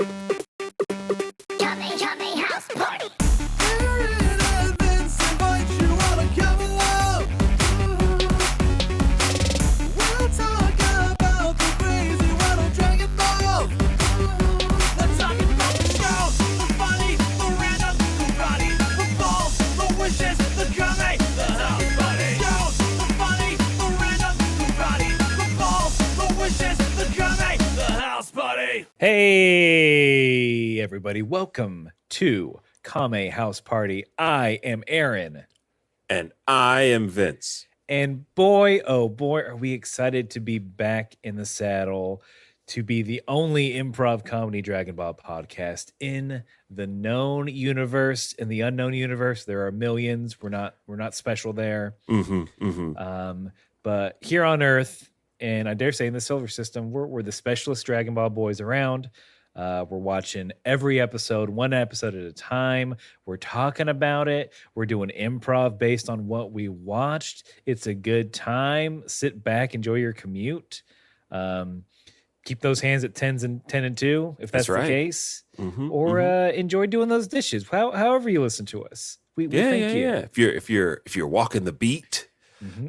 Kame house party. We'll talk about the crazy world of Dragon Ball. Let's talk about the shows, the funny, the random, the karate, the balls, the wishes, the Kame, the house party. Shows, the funny, the random, the karate, the balls, the wishes, the Kame, the house party. Hey, everybody. Welcome to Kame House Party. I am Aaron. And I am Vince. And boy, oh boy, are we excited to be back in the saddle to be the only improv comedy Dragon Ball podcast in the known universe. In the unknown universe, there are millions. We're not special there. But here on Earth, and I dare say in the Silver System, we're the specialist Dragon Ball boys around. We're watching every episode, one episode at a time. We're talking about it. We're doing improv based on what we watched. It's a good time. Sit back, enjoy your commute. Keep those hands at 10 and 2, if that's right. the case. Or enjoy doing those dishes. However you listen to us. We thank you. Yeah. If you're walking the beat.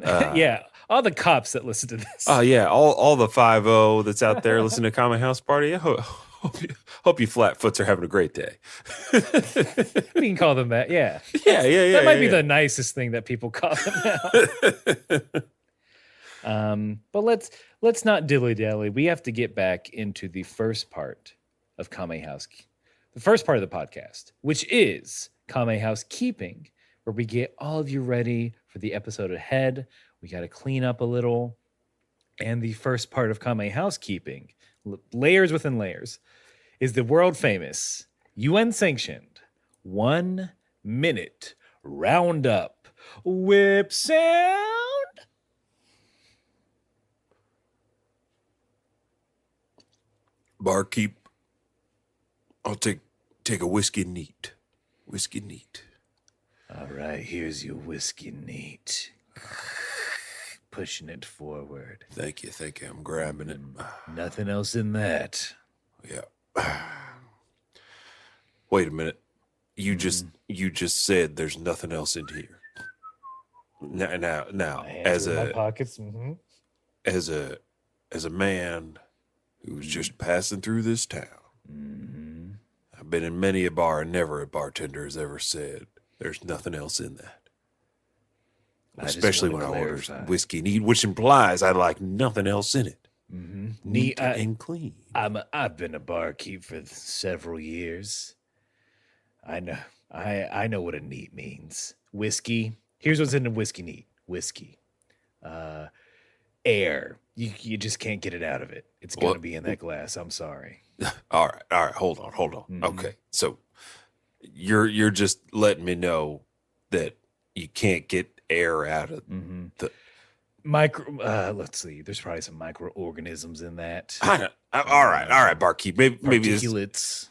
Yeah. All the cops that listen to this. Oh yeah, all the 5-0 that's out there listening to Kame House Party. I hope you flatfoots are having a great day. We can call them that. Yeah. Yeah. That might be the nicest thing that people call them now. But let's not dilly-dally. We have to get back into the first part of Kame House, the first part of the podcast, which is Kame Housekeeping, where we get all of you ready for the episode ahead. We got to clean up a little. And the first part of Kame Housekeeping, layers within layers, is the world famous, UN sanctioned 1 minute roundup whip sound. Barkeep, I'll take a whiskey neat. Whiskey neat. All right, here's your whiskey neat. Pushing it forward. Thank you. I'm grabbing it. Nothing else in that. Yeah. Wait a minute. You just said there's nothing else in here. Now, My hands as are in my a pockets. as a man who's just passing through this town, I've been in many a bar, and never a bartender has ever said there's nothing else in that. Especially when I order whiskey neat, which implies I like nothing else in it. Neat and clean. I've been a barkeep for several years. I know what a neat means. Whiskey. Here's what's in a whiskey neat. Whiskey. Air. You just can't get it out of it. It's gonna be in that glass. I'm sorry. All right. Hold on. Okay, so you're just letting me know that you can't get air out of the let's see. There's probably some microorganisms in that. All right, barkeep. Maybe particulates.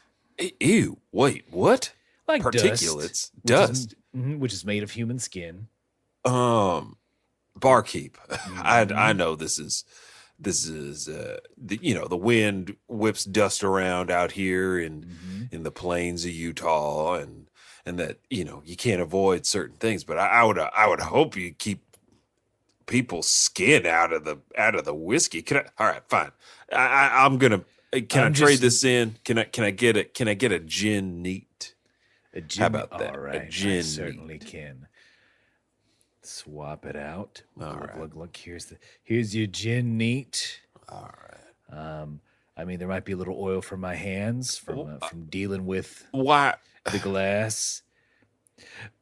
Ew. Wait, what? Like particulates, dust, which is made of human skin. Barkeep. I know this is the wind whips dust around out here in the plains of Utah, and that you can't avoid certain things, but I would hope you keep people's skin out of the whiskey. All right, fine. I'm gonna. Can I trade this in? Can I get a gin neat? A gin, how about that? All right, a gin I certainly neat. Can. Swap it out. All right. Look. Here's your gin neat. All right. I mean, there might be a little oil from my hands from dealing with Why? the glass.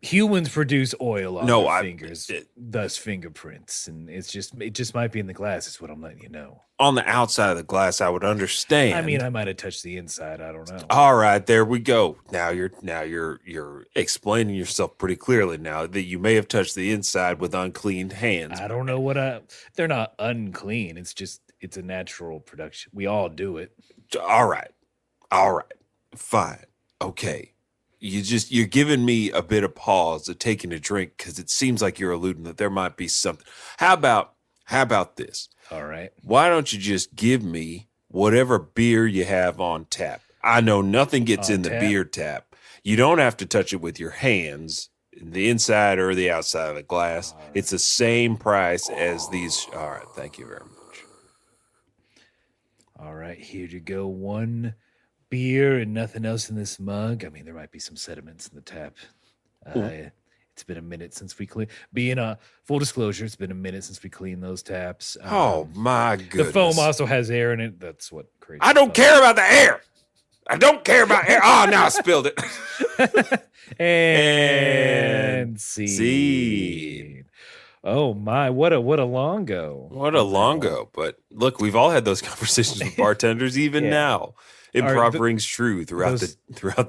Humans produce oil on their fingers, thus fingerprints, and it just might be in the glass. Is what I'm letting you know. On the outside of the glass, I would understand. I mean, I might have touched the inside. I don't know. All right, there we go. Now you're explaining yourself pretty clearly now that you may have touched the inside with unclean hands. I don't know they're not unclean. It's a natural production. We all do it. All right, fine, okay. You're giving me a bit of pause of taking a drink because it seems like you're alluding that there might be something. How about this? All right. Why don't you just give me whatever beer you have on tap? I know nothing gets in the tap. beer tap. You don't have to touch it with your hands, the inside or the outside of the glass. It's the same price as these. All right, thank you very much. All right, here you go. One beer and nothing else in this mug. I mean, there might be some sediments in the tap. It's been a minute since we clean. Being full disclosure, it's been a minute since we cleaned those taps. Oh my goodness! The foam also has air in it. That's what creates. I don't care about the air. I don't care about air. Oh, now I spilled it. And Seed. seed. Oh my! What a longo. What a longo. But look, we've all had those conversations with bartenders. Even Yeah. now, improv rings true throughout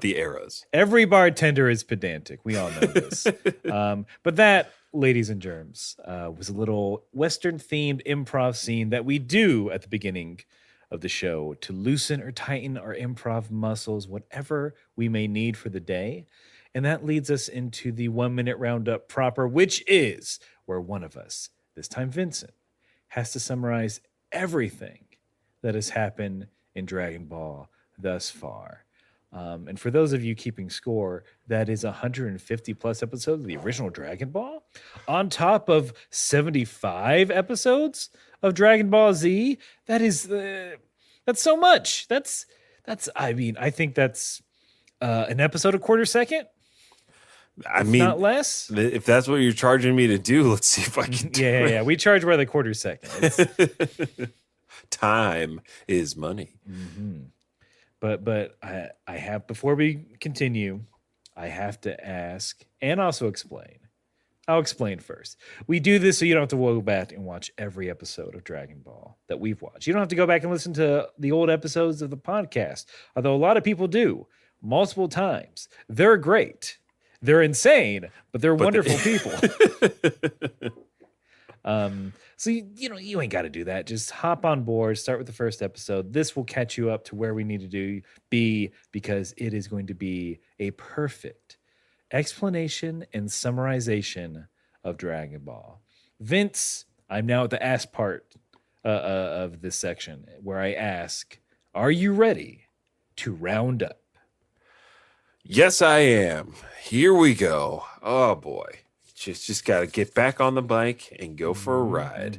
the eras. Every bartender is pedantic. We all know this. But that, ladies and germs, was a little Western-themed improv scene that we do at the beginning of the show to loosen or tighten our improv muscles, whatever we may need for the day. And that leads us into the 1 minute roundup proper, which is where one of us, this time Vincent, has to summarize everything that has happened in Dragon Ball thus far. And for those of you keeping score, that is 150 plus episodes of the original Dragon Ball, on top of 75 episodes of Dragon Ball Z. That's so much. That's. I mean, I think that's an episode a quarter second. I mean, not less. If that's what you're charging me to do, let's see if I can do it. Yeah. We charge by the quarter second. It's, Time is money. But I have, before we continue, I have to ask and also explain. I'll explain first. We do this so you don't have to go back and watch every episode of Dragon Ball that we've watched. You don't have to go back and listen to the old episodes of the podcast, although a lot of people do multiple times. They're great. They're insane, but they're wonderful people. So you ain't got to do that. Just hop on board, start with the first episode. This will catch you up to where we need to be, because it is going to be a perfect explanation and summarization of Dragon Ball. Vince, I'm now at the ask part of this section where I ask, are you ready to round up? Yes, I am. Here we go. Oh boy. Just got to get back on the bike and go for a ride.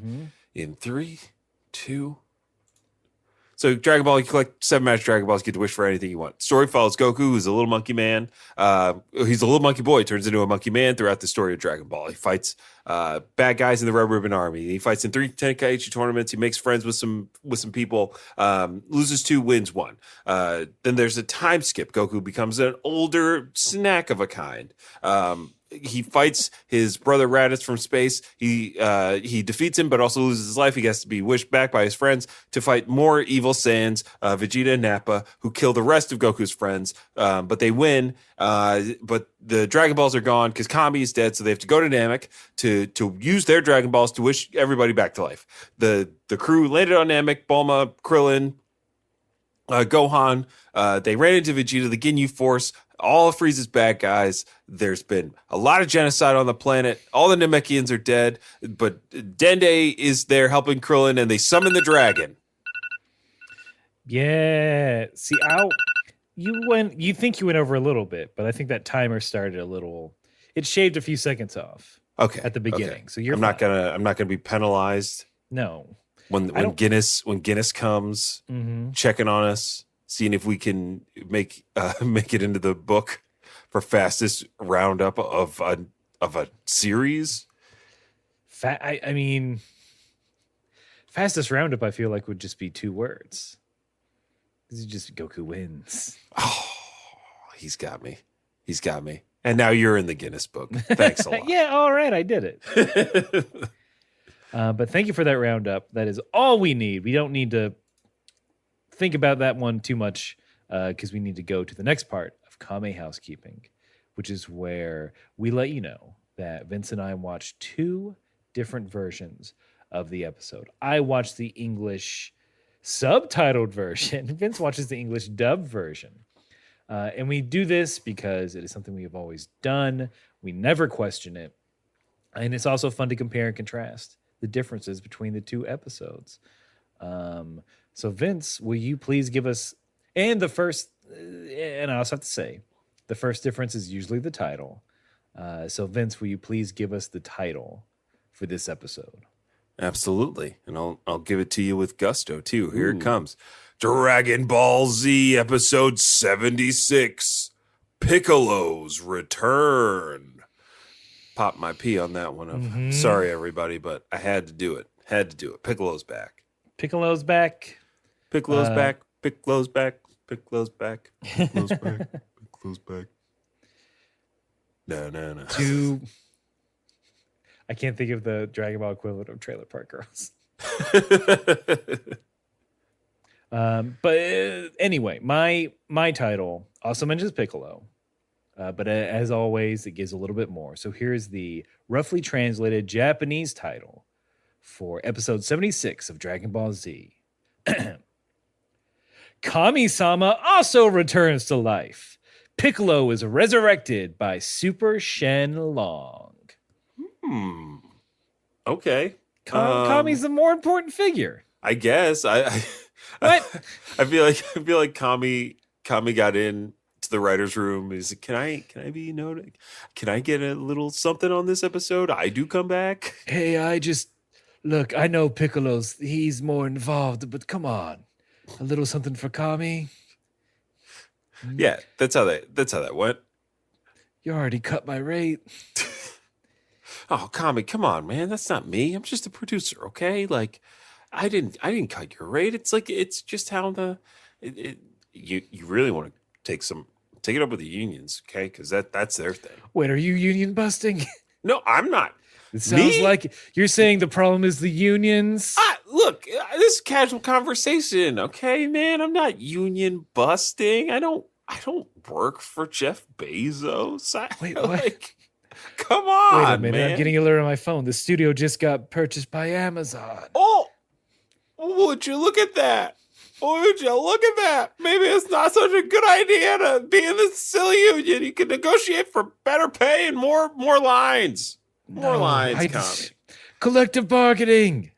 In 3, 2. So Dragon Ball, you collect 7 match Dragon Balls, you get to wish for anything you want. Story follows Goku, who's a little monkey man. He's a little monkey boy, turns into a monkey man throughout the story of Dragon Ball. He fights bad guys in the Red Ribbon Army. He fights in 3 Tenkaichi tournaments. He makes friends with some people. Loses 2, wins 1. Then there's a time skip. Goku becomes an older snack of a kind. He fights his brother Raditz from space. He defeats him, but also loses his life. He has to be wished back by his friends to fight more evil Saiyans, Vegeta and Nappa, who kill the rest of Goku's friends. But they win. But the Dragon Balls are gone because Kame is dead, so they have to go to Namek to use their Dragon Balls to wish everybody back to life. The crew landed on Namek. Bulma, Krillin, Gohan. They ran into Vegeta, the Ginyu Force. All of Frieza's bad guys. There's been a lot of genocide on the planet. All the Namekians are dead, but Dende is there helping Krillin, and they summon the dragon. Yeah. See, you think you went over a little bit, but I think that timer started a little. It shaved a few seconds off. Okay. At the beginning, okay. so you're. I'm not gonna be penalized. No. When Guinness comes checking on us, seeing if we can make it into the book for fastest roundup of a series. I mean, fastest roundup, I feel like would just be 2 words. This is just Goku wins. Oh, he's got me. And now you're in the Guinness book. Thanks a lot. Yeah, all right, I did it. But thank you for that roundup. That is all we need. We don't need to think about that one too much because we need to go to the next part of Kame housekeeping, which is where we let you know that Vince and I watched 2 different versions of the episode. I watched the English subtitled version. Vince watches the English dub version. And we do this because it is something we have always done. We never question it. And it's also fun to compare and contrast the differences between the 2 episodes. So Vince, will you please give us, and the first and I also have to say, the first difference is usually the title. So Vince, will you please give us the title for this episode? Absolutely. And I'll give it to you with gusto too. Here Ooh. it comes. Dragon Ball Z episode 76. Piccolo's return. Pop my pee on that one. I'm sorry everybody, but I had to do it. Piccolo's back. Piccolo's back. Piccolo's back. Piccolo's back. Piccolo's back. Piccolo's back. Piccolo's back. No. I can't think of the Dragon Ball equivalent of Trailer Park Girls. But anyway, my title also mentions Piccolo, but as always, it gives a little bit more. So here's the roughly translated Japanese title for episode 76 of Dragon Ball Z. Kami-sama also returns to life. Piccolo is resurrected by Super Shenlong. Okay. Kami's the more important figure. I guess. What? I feel like Kami got in to the writer's room. He's like, can I be noted? Can I get a little something on this episode? I do come back. Hey, look, I know he's more involved, but come on. A little something for Kami. Yeah, that's how that went. You already cut my rate. Oh, Kami, come on, man. That's not me. I'm just a producer, okay? Like, I didn't cut your rate. It's like it's just how you really want to take it up with the unions, okay? Because that's their thing. Wait, are you union busting? No, I'm not. It sounds like you're saying the problem is the unions. Look, this is casual conversation, okay, man? I'm not union busting. I don't work for Jeff Bezos. Wait, what? Like, come on, Wait a minute, man. I'm getting an alert on my phone. The studio just got purchased by Amazon. Oh, would you look at that? Would you look at that? Maybe it's not such a good idea to be in this silly union. You can negotiate for better pay and more lines. More lines, Kami. Collective bargaining.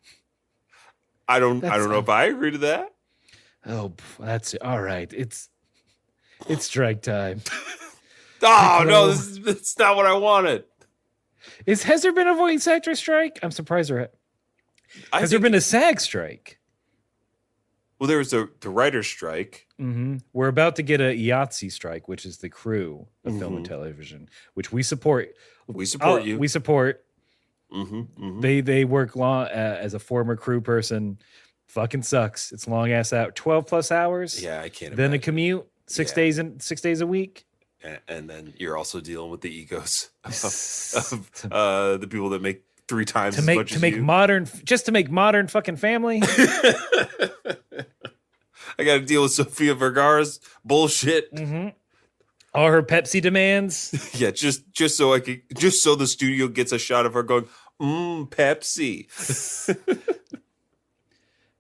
I don't know if I agree to that. Oh, that's all right. It's strike time. Oh, Piccolo. no, that's not what I wanted. Has there been a voice actor strike? I'm surprised has there been a SAG strike? Well, there was the writer's strike. Mm-hmm. We're about to get a Yahtzee strike, which is the crew of film and television, which we support. We support you. We support. Mm-hmm. They work long as a former crew person. Fucking sucks. It's long ass out. 12 plus hours. Yeah, I can't. Then imagine. a commute 6 days a week. And then you're also dealing with the egos of the people that make 3 times as much as you. To make modern fucking family. I got to deal with Sofia Vergara's bullshit. Mm-hmm. All her Pepsi demands. Yeah, just so the studio gets a shot of her going, Pepsi.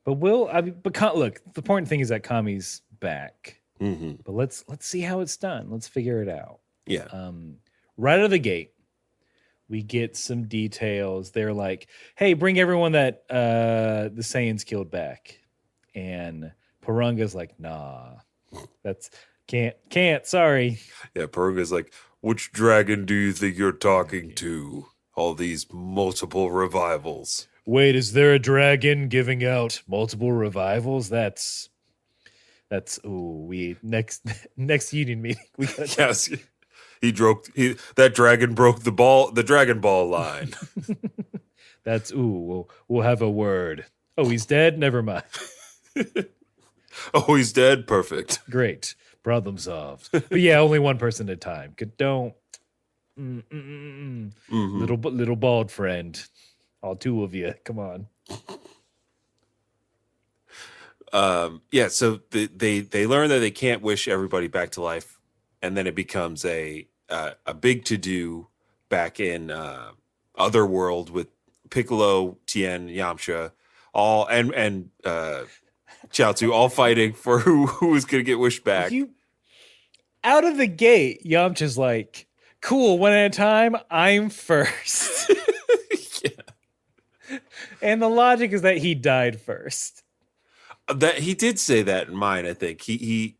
But look, the important thing is that Kami's back. Mm-hmm. But let's see how it's done. Let's figure it out. Yeah. Right out of the gate, we get some details. They're like, "Hey, bring everyone that the Saiyans killed back," and Paranga's like, "Nah, that's can't. Sorry." Yeah, Purga's like, which dragon do you think you're talking to? All these multiple revivals. Wait, is there a dragon giving out multiple revivals? That's we next union meeting. We got Yes. That dragon broke the Dragon Ball line. that's we'll have a word. Oh, he's dead? Never mind. Oh, he's dead? Perfect. Great. Problem solved. But yeah, only one person at a time. Don't little bald friend. All 2 of you. Come on. Yeah, so they learn that they can't wish everybody back to life, and then it becomes a big to do back in Otherworld with Piccolo, Tien, Yamcha, all and Chaozu all fighting for who was going to get wished back. Out of the gate, Yamcha's like, "Cool, one at a time. I'm first." Yeah. And the logic is that he died first. That he did say that in mine. I think he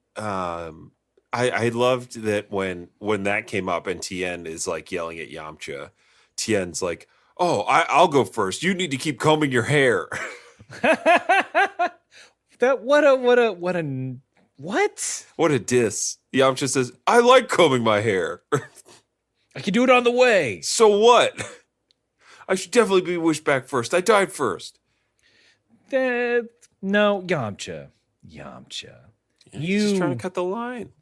I loved that when that came up and Tien is like yelling at Yamcha, Tien's like, "Oh, I'll go first. You need to keep combing your hair." That what What a diss. Yamcha says, "I like combing my hair." I can do it on the way. So what? I should definitely be wished back first. I died first. No, Yamcha. Yamcha. He's just trying to cut the line.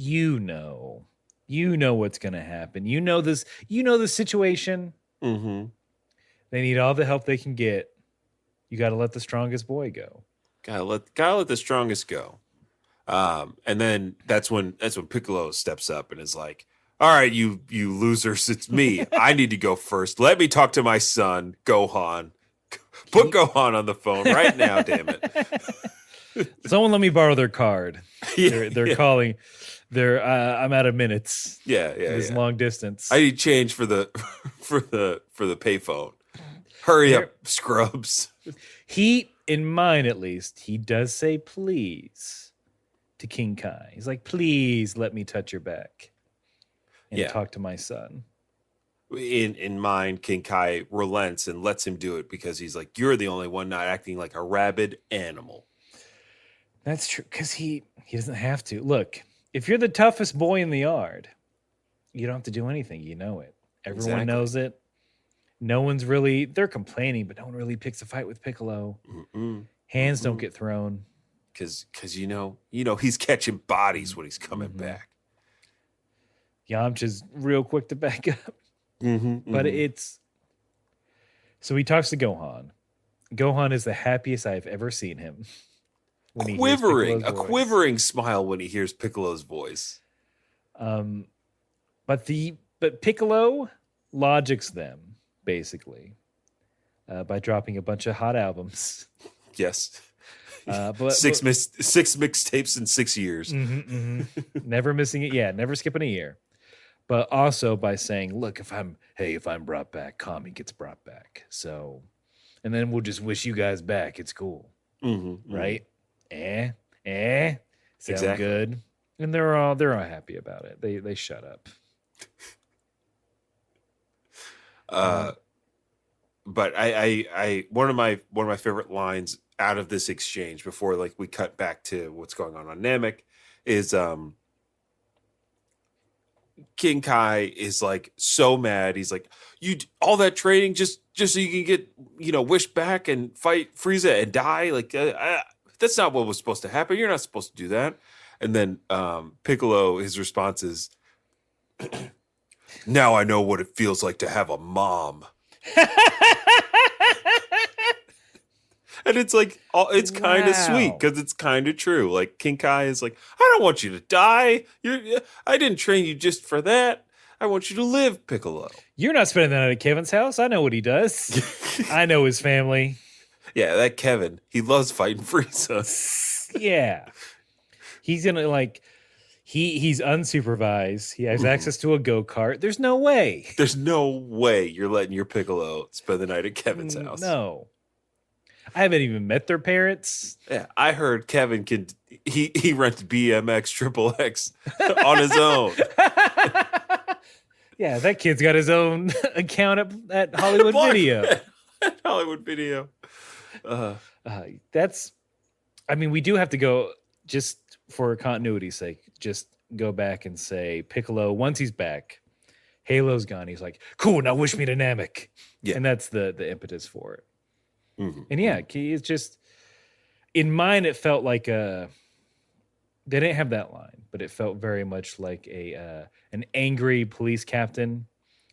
You know what's gonna happen. You know the situation. Mm-hmm. They need all the help they can get. You gotta let the strongest boy go. Gotta let the strongest go. And then that's when Piccolo steps up and is like, "All right, you losers, it's me. I need to go first. Let me talk to my son, Gohan. Put Gohan on the phone right now, damn it." Someone let me borrow their card. Yeah, They're calling. I'm out of minutes. Yeah. This long distance. I need change for the for the payphone. Hurry up, scrubs. He, in mine at least, he does say please to King Kai. He's like, please let me touch your back and talk to my son. In mine, King Kai relents and lets him do it because he's like, "You're the only one not acting like a rabid animal." That's true, because he doesn't have to. Look, if you're the toughest boy in the yard, you don't have to do anything. You know it. Everyone knows it. No one's really, they're complaining, but no one really picks a fight with Piccolo. Hands don't get thrown. Because you know he's catching bodies when he's coming back. Yamcha's real quick to back up. But so he talks to Gohan. Gohan is the happiest I've ever seen him. A quivering smile when he hears Piccolo's voice. But Piccolo logics them basically by dropping a bunch of hot albums. Yes. But six mixtapes in 6 years. Never missing it. Yeah, never skipping a year. But also by saying, look, if I'm brought back, Kame gets brought back. So, and then we'll just wish you guys back. It's cool. Right? Sound Exactly. good. And they're all happy about it. They shut up. But I one of my favorite lines out of this exchange before like we cut back to what's going on Namek is King Kai is like so mad. He's like, "You all that training just so you can get wished back and fight Frieza and die? Like that's not what was supposed to happen. You're not supposed to do that." And then Piccolo, his response is, "Now I know what it feels like to have a mom." And it's like, it's kind of sweet because it's kind of true. Like King Kai is like, "I don't want you to die. I didn't train you just for that. I want you to live, Piccolo." You're not spending that night at Kevin's house. I know what he does. I know his family. Yeah, that Kevin, he loves fighting Frieza. Yeah. He's gonna he's unsupervised. He has access to a go-kart. There's no way You're letting your Piccolo spend the night at Kevin's house. No. I haven't even met their parents. Yeah, I heard Kevin he rents BMX Triple X on his own. Yeah, that kid's got his own account at Hollywood Video. Hollywood Video. We do have to go, just for continuity's sake, just go back and say Piccolo, once he's back, Halo's gone. He's like, "Cool, now wish me to Namek." Yeah. And that's the impetus for it. And yeah, it's just, in mine, it felt like they didn't have that line, but it felt very much like an angry police captain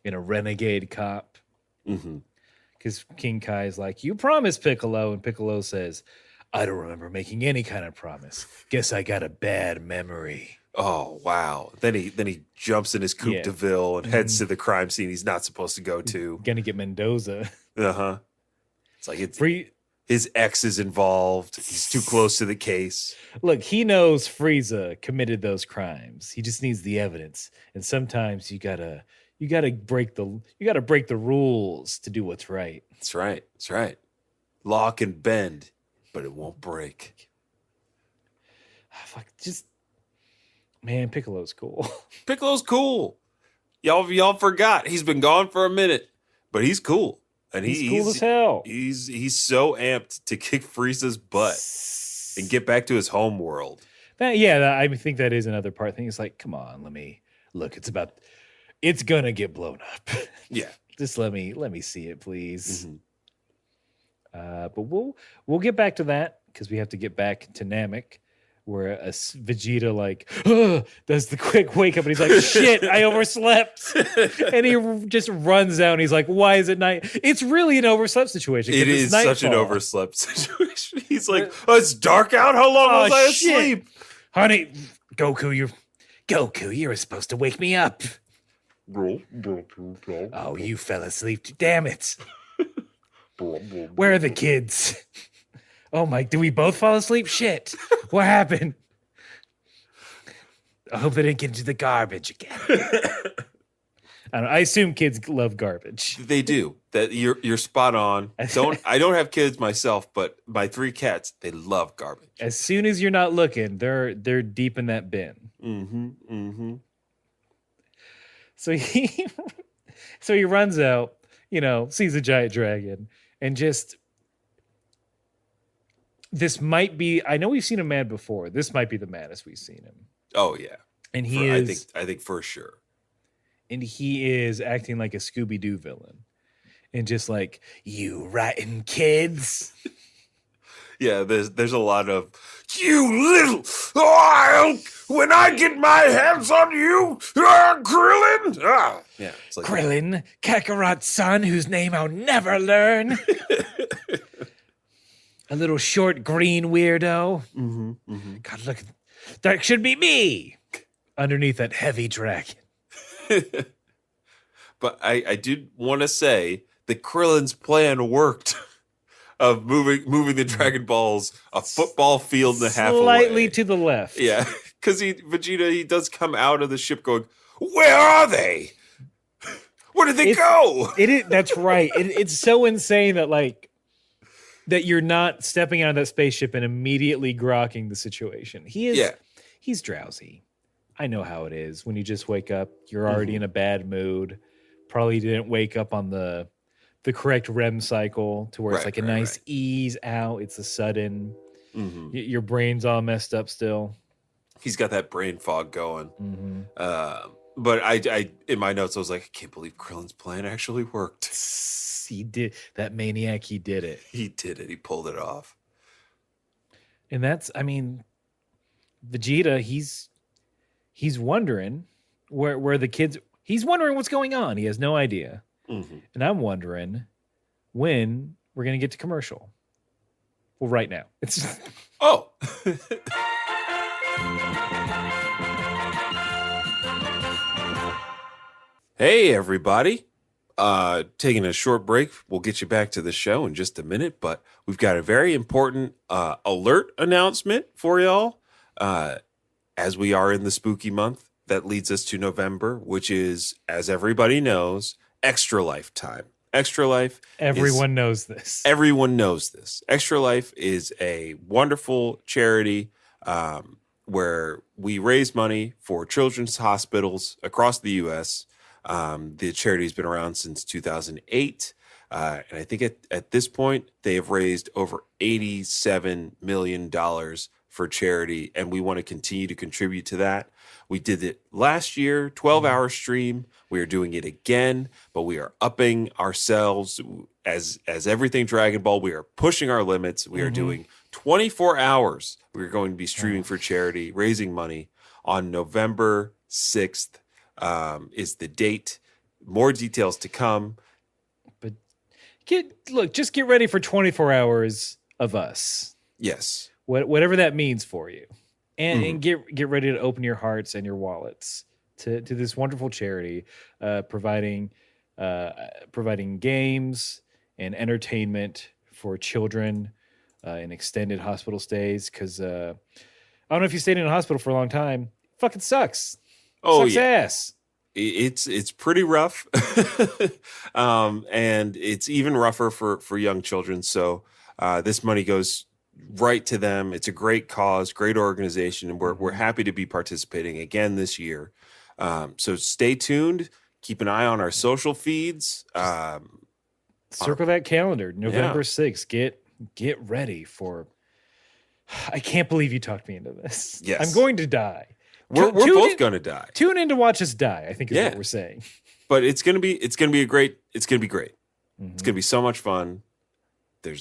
in a renegade cop. Because King Kai is like, "You promised, Piccolo," and Piccolo says, "I don't remember making any kind of promise. Guess I got a bad memory." Oh wow! Then he jumps in his coupe de ville and heads to the crime scene he's not supposed to go to. Gonna get Mendoza. It's like his ex is involved. He's too close to the case. Look, he knows Frieza committed those crimes. He just needs the evidence. And sometimes you gotta break the rules to do what's right. That's right. Law can bend, but it won't break. Fuck, just man, Piccolo's cool. Piccolo's cool. Y'all forgot he's been gone for a minute, but he's cool. And He's cool as hell. He's so amped to kick Frieza's butt and get back to his home world. I think that is another part thing. It's like, come on, let me look. It's gonna get blown up. Yeah. Just let me see it, please. Mm-hmm. But we'll get back to that because we have to get back to Namek, where Vegeta does the quick wake up and he's like, shit, I overslept. And he just runs out and he's like, why is it night? It's really an overslept situation. It is such an overslept situation. He's like, oh, it's dark out. How long was I asleep? Honey, Goku, you were supposed to wake me up. Oh, you fell asleep. Damn it. Where are the kids? Oh my, did we both fall asleep? Shit. What happened? I hope they didn't get into the garbage again. I assume kids love garbage. They do. That you're spot on. I don't have kids myself, but my 3 cats, they love garbage. As soon as you're not looking, they're deep in that bin. Mm-hmm. Mm-hmm. So he runs out, sees a giant dragon, and just this might be. I know we've seen him mad before. This might be the maddest we've seen him. Oh yeah, and I think for sure. And he is acting like a Scooby-Doo villain, and just like, you rotten kids. Yeah, there's a lot of, you little, when I get my hands on you, Krillin. Yeah, it's like Krillin, Kakarot's son, whose name I'll never learn. A little short green weirdo. Mm-hmm, mm-hmm. God, look, that should be me underneath that heavy dragon. But I did want to say that Krillin's plan worked. Of moving the Dragon Balls a football field and a half away. Slightly to the left. Yeah, because Vegeta does come out of the ship going, where are they? Where did they go? That's right. It's so insane that you're not stepping out of that spaceship and immediately grokking the situation. He's drowsy. I know how it is. When you just wake up, you're already in a bad mood. Probably didn't wake up on the correct REM cycle to where it's like a nice ease out. It's a sudden. Mm-hmm. Your brain's all messed up still. He's got that brain fog going. Mm-hmm. But I in my notes, I was like, I can't believe Krillin's plan actually worked. He did. That maniac, he did it. He did it. He pulled it off. And that's, Vegeta, he's wondering where the kids, he's wondering what's going on. He has no idea. Mm-hmm. And I'm wondering when we're going to get to commercial. Well, right now. Oh. Hey, everybody. Taking a short break. We'll get you back to the show in just a minute, but we've got a very important alert announcement for y'all. As we are in the spooky month, that leads us to November, which is, as everybody knows, Extra Life time. Extra Life. Everyone knows this. Everyone knows this. Extra Life is a wonderful charity where we raise money for children's hospitals across the U.S. The charity has been around since 2008. And I think at this point, they have raised over $87 million for charity, and we want to continue to contribute to that. We did it last year, 12-hour stream. We are doing it again, but we are upping ourselves as everything Dragon Ball. We are pushing our limits. We are doing 24 hours. We're going to be streaming for charity, raising money on November 6th is the date. More details to come. But just get ready for 24 hours of us. Yes. Whatever that means for you. And get ready to open your hearts and your wallets to this wonderful charity, providing games and entertainment for children in extended hospital stays. Because I don't know if you stayed in a hospital for a long time. Fucking sucks. Oh, sucks ass. It's pretty rough, and it's even rougher for young children. So this money goes write to them. It's a great cause, great organization, and we're happy to be participating again this year. So stay tuned. Keep an eye on our social feeds. Circle that calendar, November 6th. Get ready for. I can't believe you talked me into this. Yes. I'm going to die. We're both going to die. Tune in to watch us die, I think is what we're saying. But it's gonna be great. It's gonna be great. It's gonna be so much fun. I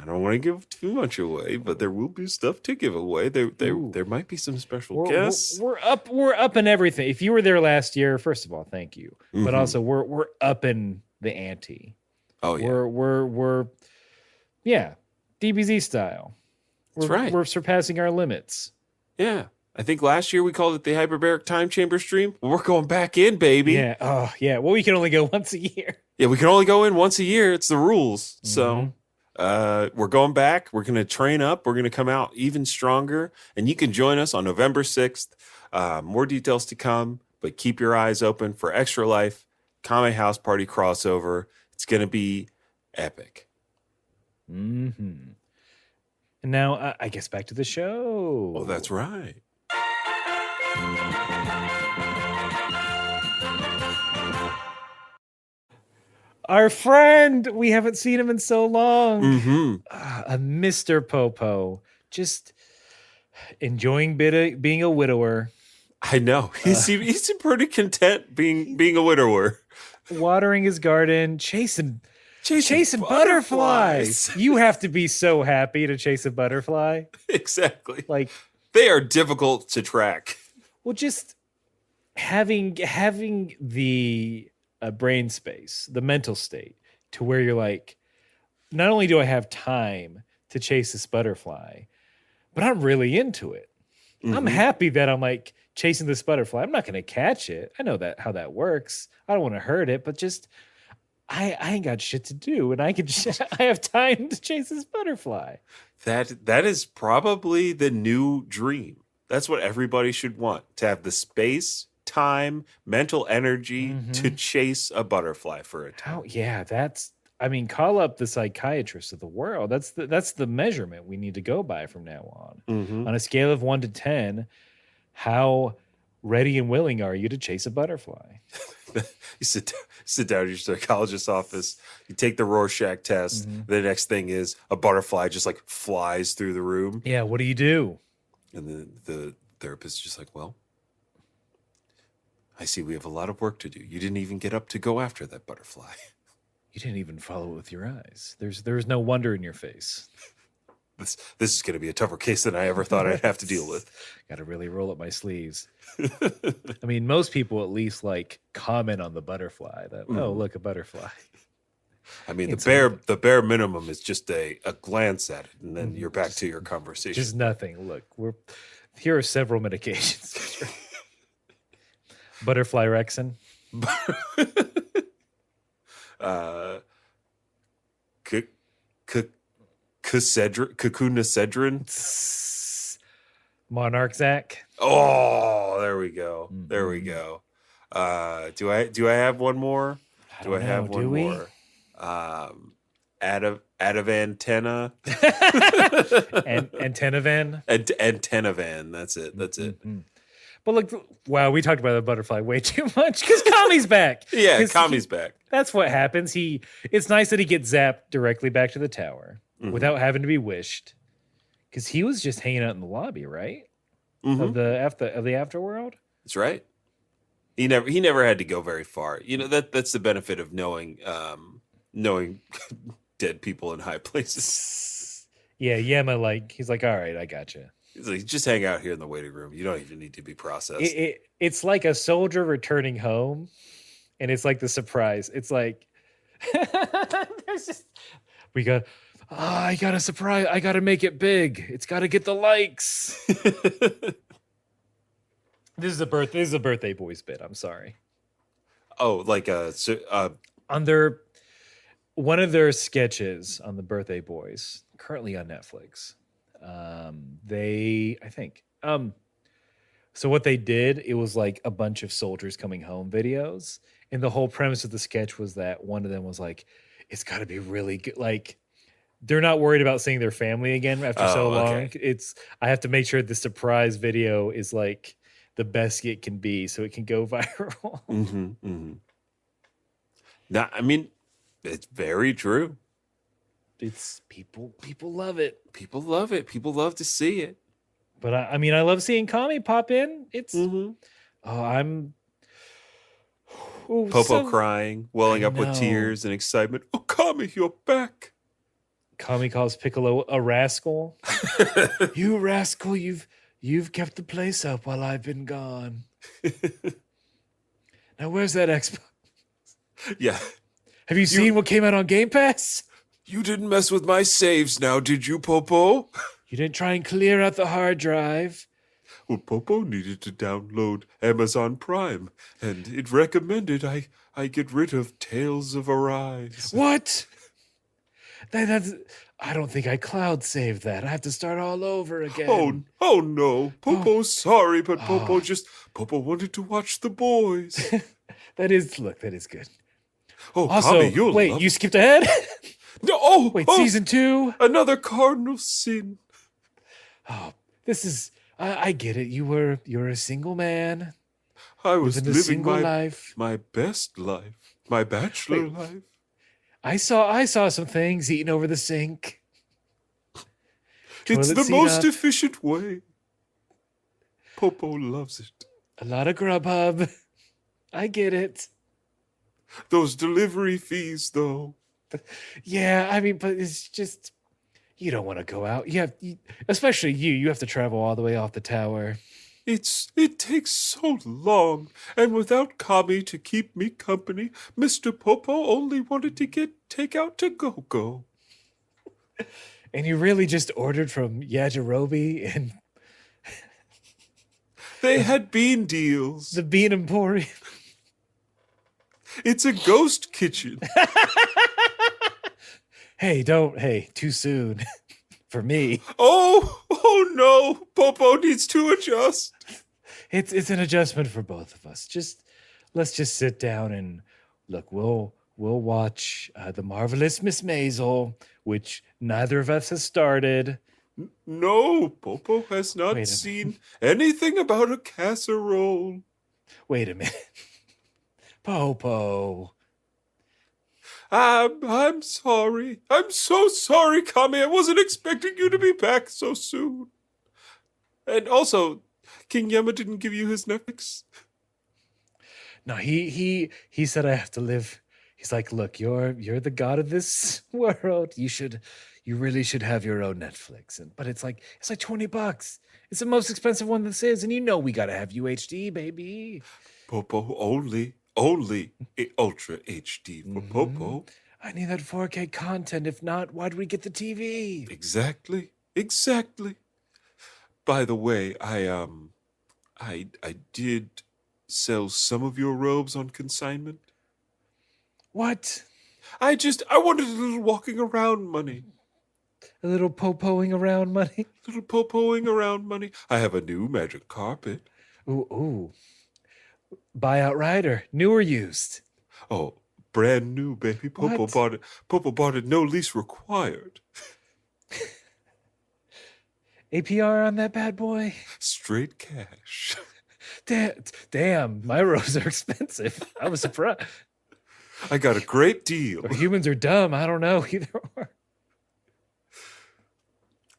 don't want to give too much away, but there will be stuff to give away. There might be some special guests. We're up in everything. If you were there last year, first of all, thank you. But also we're up in the ante. Oh yeah. We're DBZ style. That's right. We're surpassing our limits. Yeah. I think last year we called it the Hyperbaric Time Chamber stream. Well, we're going back in, baby. Yeah. Oh, yeah. Well, we can only go once a year. Yeah, we can only go in once a year. It's the rules. So we're going back. We're going to train up. We're going to come out even stronger. And you can join us on November 6th. More details to come, but keep your eyes open for Extra Life, Kame House Party crossover. It's going to be epic. Mm-hmm. And now I guess back to the show. Oh, that's right. Our friend, we haven't seen him in so long. Mm-hmm. A Mr. Popo, just enjoying being a widower. I know. He seemed pretty content being a widower. Watering his garden, chasing butterflies. You have to be so happy to chase a butterfly. Exactly. Like, they are difficult to track. well, just having the brain space, the mental state, to where you're like, not only do I have time to chase this butterfly, but I'm really into it. I'm happy that I'm like chasing this butterfly. I'm not going to catch it. I know that how that works. I don't want to hurt it, but just I ain't got shit to do, and I have time to chase this butterfly. That is probably the new dream. That's what everybody should want, to have the space, time, mental energy to chase a butterfly for a time. Oh yeah, call up the psychiatrist of the world. That's the measurement we need to go by from now on. On a scale of 1 to 10, how ready and willing are you to chase a butterfly? You sit down at your psychologist's office, you take the Rorschach test. The next thing is a butterfly just like flies through the room. Yeah, what do you do? And the therapist is just like, well, I see we have a lot of work to do. You didn't even get up to go after that butterfly. You didn't even follow it with your eyes. There's no wonder in your face. This is going to be a tougher case than I ever thought I'd have to deal with. Got to really roll up my sleeves. I mean, most people at least like comment on the butterfly. That oh, look, a butterfly. I mean, the bare minimum is just a glance at it, and then you're back to your conversation. Just nothing. Look, here are several medications. Butterfly Rexin. Cacunacedrin. Monarch Zach. Oh, there we go. There we go. Do I have one more? Do I have one more? Ativantenna. Antennavan. Antennavan. That's it. But look, wow, we talked about the butterfly way too much because Kame's back. Yeah, Kame's back. That's what happens. It's nice that he gets zapped directly back to the tower without having to be wished, because he was just hanging out in the lobby, right? Of the afterworld. That's right. He never had to go very far. You know, that's the benefit of knowing dead people in high places. Yeah, Yema, he's like, all right, I got you. He's like, just hang out here in the waiting room. You don't even need to be processed. It's like a soldier returning home, and it's like the surprise. It's like I got a surprise. I got to make it big. It's got to get the likes. This is a birthday boys bit. I'm sorry. Oh, like on one of their sketches on the Birthday Boys, currently on Netflix. So what they did, it was like a bunch of soldiers coming home videos, and the whole premise of the sketch was that one of them was like, it's got to be really good, like they're not worried about seeing their family again after so Oh, long. okay. I have to make sure the surprise video is like the best it can be so it can go viral. Mm-hmm, mm-hmm. Now, I mean, it's very true. It's people love it. People love it. People love to see it. But I mean, I love seeing Kame pop in. It's Mm-hmm. I'm oh, Popo crying, welling I up with know. tears and excitement. Oh, Kame, you're back. Kame calls Piccolo a rascal. You rascal, you've kept the place up while I've been gone. Now where's that Xbox? Yeah. Have you seen what came out on Game Pass? You didn't mess with my saves now, did you, Popo? You didn't try and clear out the hard drive. Well, Popo needed to download Amazon Prime, and it recommended I get rid of Tales of Arise. What? That's I don't think I cloud saved that. I have to start all over again. Oh no. Popo's sorry, but Oh. Popo wanted to watch the boys. That is good. Oh, Also, Kame, you'll wait, love you skipped ahead? No, oh, Wait, oh, season 2? another cardinal sin. Oh, this is I get it. You're a single man. I was Living a living single my life. my best life, my bachelor Wait. life. I saw some things eating over the sink. It's Toilet the seat most up, efficient way. Popo loves it. a lot of Grubhub. I get it. Those delivery fees, though. Yeah, I mean, but it's just you don't want to go out. Especially you have to travel all the way off the tower. It takes so long, and without Kame to keep me company, Mr. Popo only wanted to get takeout to go. And you really just ordered from Robe and They had bean deals. the Bean Emporium. It's a ghost kitchen. Hey, too soon for me. Oh no, Popo needs to adjust. It's an adjustment for both of us. Let's just sit down and look. We'll watch The Marvelous Miss Maisel, which neither of us has started. No, Popo has Wait not a seen anything about a casserole. Wait a minute, Popo. I'm sorry. I'm so sorry, Kame. I wasn't expecting you to be back so soon. And also, King Yama didn't give you his Netflix. No, he said I have to live. He's like, look, you're the god of this world. You really should have your own Netflix. But it's like $20. It's the most expensive one this is, and we gotta have UHD, baby. Popo only Ultra HD for Popo. I need that 4K content. If not, why do we get the TV? Exactly. By the way, I did sell some of your robes on consignment. What? I wanted a little walking around money. A little popoing around money? Little popoing around money. I have a new magic carpet. Ooh. Buyout rider, new or used? Oh, brand new, baby. Popo What? bought it. Popo bought it. No lease required. APR on that bad boy? Straight cash. Damn, my robes are expensive. I was surprised. I got a great deal. Or humans are dumb. I don't know. Either or.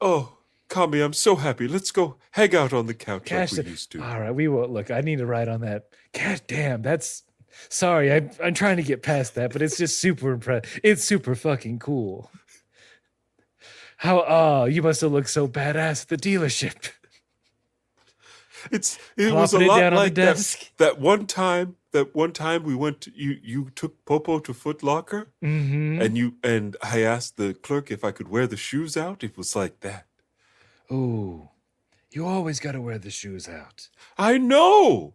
Oh, Kame, I'm so happy. Let's go hang out on the couch Cash. like we used to. All right, we will. Look, I need to ride on that. God damn, that's. Sorry, I'm trying to get past that, but it's just super impressive. It's super fucking cool. You must have looked so badass at the dealership. It was a Plopping it lot down on the like that. desk. That one time we went to, you took Popo to Foot Locker, Mm-hmm. and I asked the clerk if I could wear the shoes out. It was like that. Ooh, you always got to wear the shoes out. I know.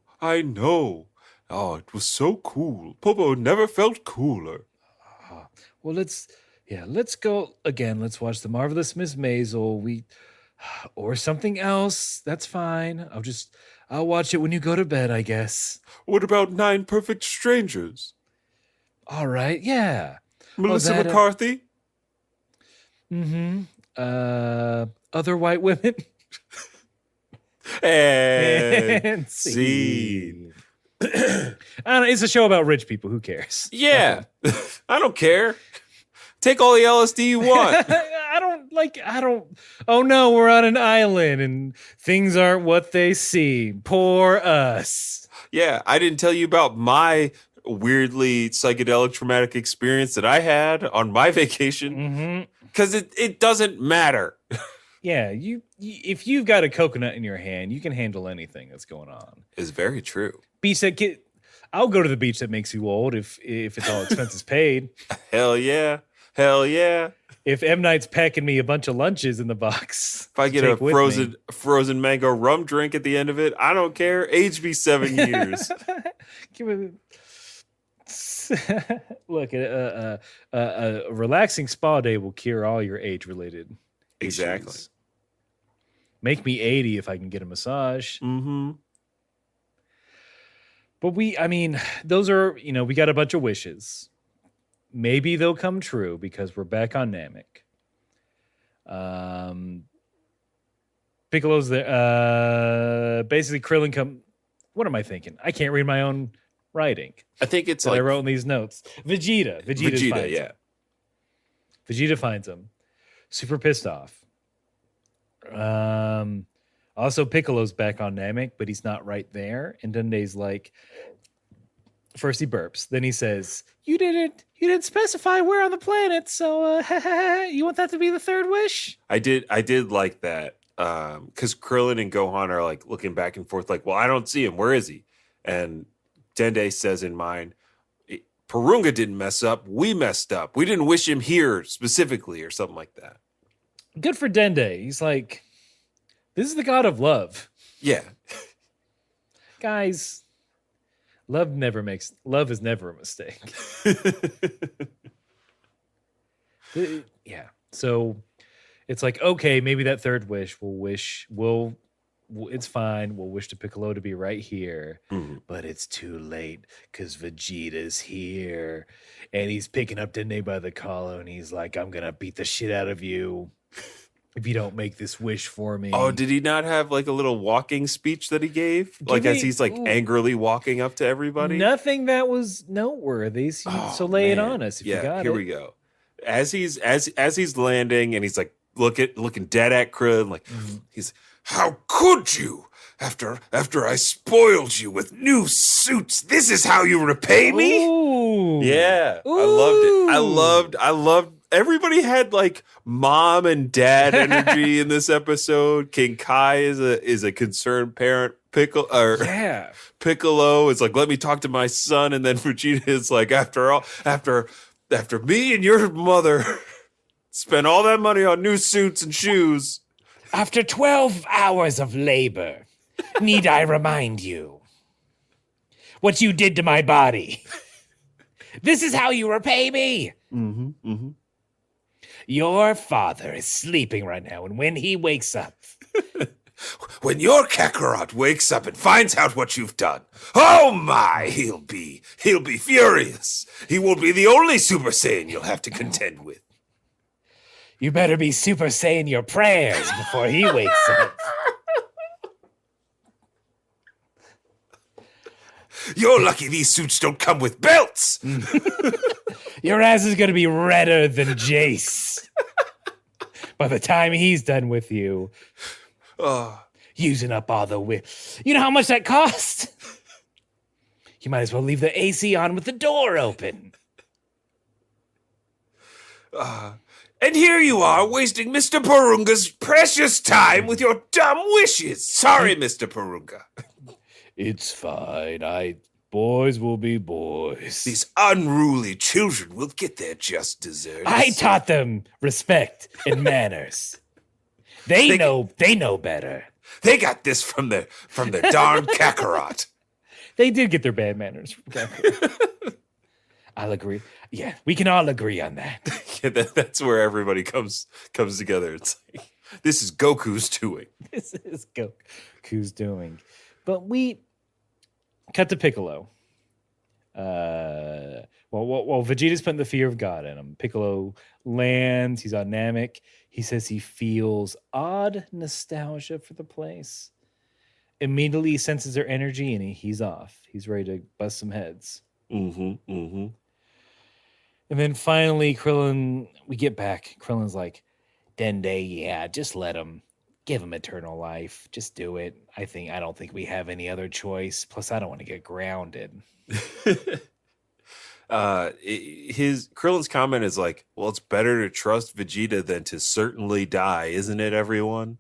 Oh, it was so cool. Popo never felt cooler. Well, let's go again. Let's watch The Marvelous Miss Maisel. Or something else. That's fine. I'll watch it when you go to bed, I guess. What about 9 Perfect Strangers? All right, yeah. Melissa that, McCarthy? Other white women. And scene. scene. I don't know, it's a show about rich people. Who cares? Yeah. I don't care. Take all the LSD you want. I don't. Oh no, we're on an island and things aren't what they seem. Poor us. Yeah, I didn't tell you about my weirdly psychedelic traumatic experience that I had on my vacation because it doesn't matter. Yeah, if you've got a coconut in your hand, you can handle anything that's going on. It's very true. Beach that I'll go to the beach that makes you old if it's all expenses paid. Hell yeah. Hell yeah. If M. Night's packing me a bunch of lunches in the box. If I get a frozen mango rum drink at the end of it, I don't care. Age me 7 years. Look, a relaxing spa day will cure all your age-related Exactly. issues. Make me 80 if I can get a massage. Mm-hmm. But those are, we got a bunch of wishes. Maybe they'll come true because we're back on Namek. Piccolo's there. Basically, Krillin What am I thinking? I can't read my own writing. I think it's I wrote in these notes. Vegeta finds yeah. him. Vegeta finds him. Super pissed off. Also, Piccolo's back on Namek, but he's not right there. And Dende's like, first he burps, then he says, "You didn't specify where on the planet, so you want that to be the third wish?" I did like that because Krillin and Gohan are like looking back and forth, like, "Well, I don't see him. Where is he?" And Dende says in mine, "Porunga didn't mess up. We messed up. We didn't wish him here specifically," or something like that. Good for Dende. He's like, this is the god of love. Yeah. Guys, love is never a mistake. Yeah. So it's like, okay, maybe that third wish it's fine. We'll wish to Piccolo to be right here, but it's too late because Vegeta's here and he's picking up Dende by the collar and he's like, "I'm going to beat the shit out of you if you don't make this wish for me." Oh, did he not have like a little walking speech that he gave? As he's like angrily walking up to everybody? Nothing that was noteworthy. So lay it on us if you got it. Here we go. As he's landing and he's like looking dead at Krillin, like he's, "How could you? After I spoiled you with new suits, this is how you repay me?" Ooh. Yeah. Ooh. I loved it. I loved everybody had like mom and dad energy in this episode. King Kai is a concerned parent. Piccolo is like, "Let me talk to my son," and then Vegeta is like, after me and your mother spent all that money on new suits and shoes. After 12 hours of labor, need I remind you what you did to my body? This is how you repay me. Your father is sleeping right now, and when he wakes up, when your Kakarot wakes up and finds out what you've done, oh my, he'll be furious. He will be the only Super Saiyan you'll have to contend with. You better be Super Saiyan your prayers before he wakes up. You're lucky these suits don't come with belts. Your ass is going to be redder than Jace by the time he's done with you. Using up all the You know how much that cost? You might as well leave the AC on with the door open. And here you are, wasting Mr. Porunga's precious time with your dumb wishes. Sorry, Mr. Porunga. It's fine. Boys will be boys. These unruly children will get their just desserts. I taught them respect and manners. They know better. They got this from their darn Kakarot. They did get their bad manners from Kakarot. I'll agree. Yeah, we can all agree on that. Yeah, that's where everybody comes together. It's like, this is Goku's doing. This is Goku's doing. But we cut to Piccolo. Well, Vegeta's putting the fear of God in him. Piccolo lands. He's on Namek. He says he feels odd nostalgia for the place. Immediately he senses their energy and he's off. He's ready to bust some heads. Mm-hmm. Mm-hmm. And then finally, we get back. Krillin's like, Dende, yeah, just let him. Give him eternal life. Just do it. I don't think we have any other choice. Plus, I don't want to get grounded. Krillin's comment is like, well, it's better to trust Vegeta than to certainly die, isn't it, everyone?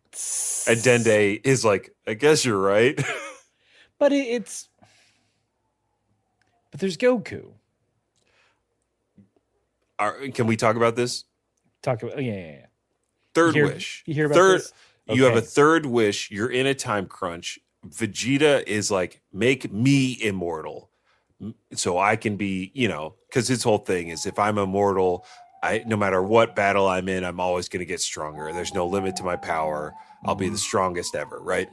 And Dende is like, I guess you're right. But but there's Goku. Can we talk about this? Yeah. Third wish. You hear about this? You have a Okay. third wish. You're in a time crunch. Vegeta is like, make me immortal. So I can be, because his whole thing is if I'm immortal, no matter what battle I'm in, I'm always going to get stronger. There's no limit to my power. I'll be the strongest ever, right?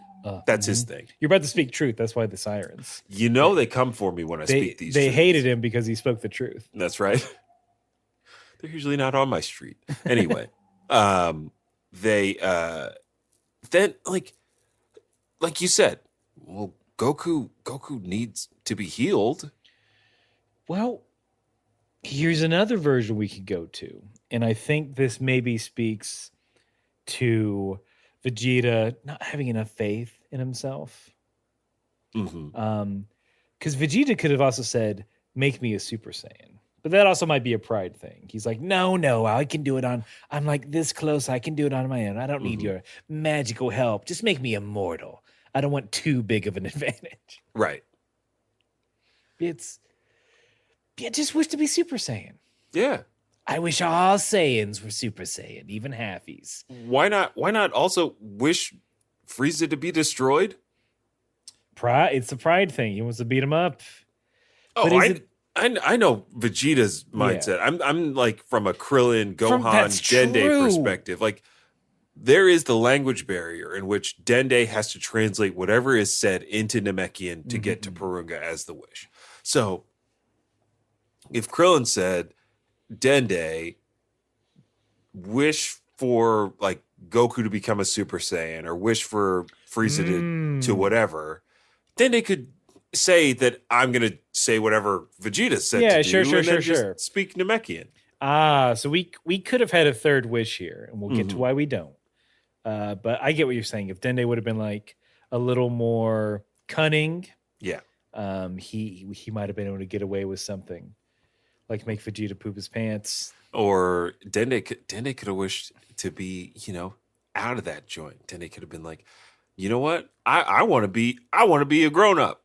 That's his thing. You're about to speak truth. That's why the sirens. They come for me when I speak these They truths. hated him because he spoke the truth. That's right. They're usually not on my street. Anyway, they then like you said, well, Goku needs to be healed. Well, here's another version we could go to. And I think this maybe speaks to Vegeta not having enough faith in himself. Mm-hmm. Because Vegeta could have also said, make me a Super Saiyan. But that also might be a pride thing. He's like, no, I can do it I'm like this close. I can do it on my own. I don't need your magical help. Just make me immortal. I don't want too big of an advantage. Right. Just wish to be Super Saiyan. Yeah. I wish all Saiyans were Super Saiyan, even halfies. Why not also wish Frieza to be destroyed? Pride. It's the pride thing. He wants to beat him up. Oh, But I know Vegeta's mindset. I'm like from a Krillin, Gohan, That's Dende true. perspective. Like there is the language barrier in which Dende has to translate whatever is said into Namekian to get to Purunga as the wish. So if Krillin said, Dende, wish for like Goku to become a Super Saiyan or wish for Frieza to whatever, Dende could say that I'm going to say whatever Vegeta said to do and then just speak Namekian. So we could have had a third wish here, and we'll get to why we don't. But I get what you're saying. If Dende would have been like a little more cunning, Yeah. he might have been able to get away with something, like make Vegeta poop his pants. Or Dende could have wished to be, out of that joint. Dende could have been like, you know what? I want to be a grown up.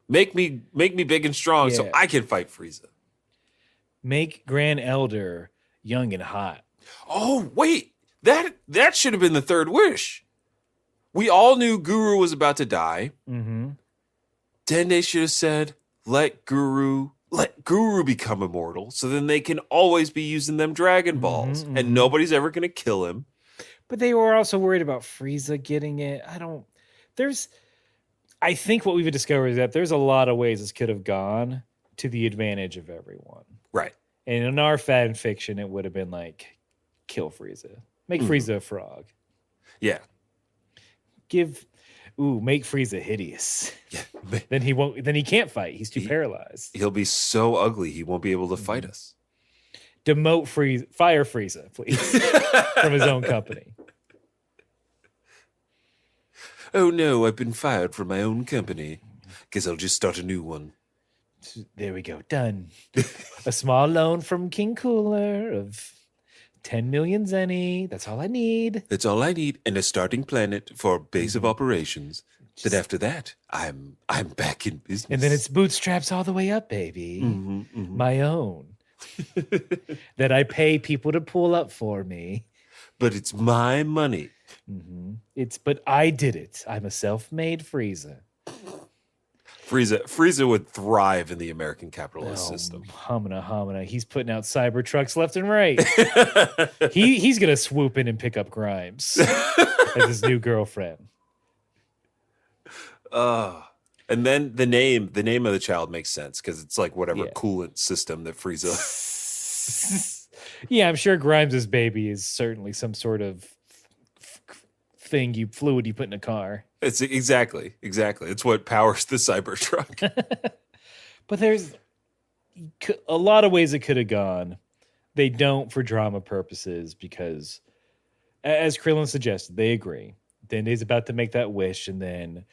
Make me big and strong so I can fight Frieza. Make Grand Elder young and hot. Oh, wait. That should have been the third wish. We all knew Guru was about to die. Mm-hmm. Dende should have said, let Guru become immortal so then they can always be using them Dragon Balls and nobody's ever going to kill him. But they were also worried about Frieza getting it. I think what we've discovered is that there's a lot of ways this could have gone to the advantage of everyone. Right. And in our fan fiction, it would have been like, kill Frieza. Make Frieza a frog. Yeah. Make Frieza hideous. Yeah. Then he can't fight. He's too paralyzed. He'll be so ugly he won't be able to fight us. Demote Frieza. Fire Frieza, please. From his own company. Oh no, I've been fired from my own company. Guess I'll just start a new one. There we go. Done. A small loan from King Cooler of 10 million zenny. That's all I need. That's all I need, and a starting planet for base of operations. Then after that, I'm back in business. And then it's bootstraps all the way up, baby. My own. That I pay people to pull up for me. But it's my money. But I did it. I'm a self-made Frieza. Frieza would thrive in the American capitalist system. Hamina. He's putting out cyber trucks left and right. He's gonna swoop in and pick up Grimes as his new girlfriend. And then the name of the child makes sense because it's like whatever Yeah. coolant system that Frieza. Yeah, I'm sure Grimes' baby is certainly some sort of fluid you put in a car. It's exactly. It's what powers the Cybertruck. But there's a lot of ways it could have gone. They don't for drama purposes because, as Krillin suggested, they agree. Dende's about to make that wish, and then,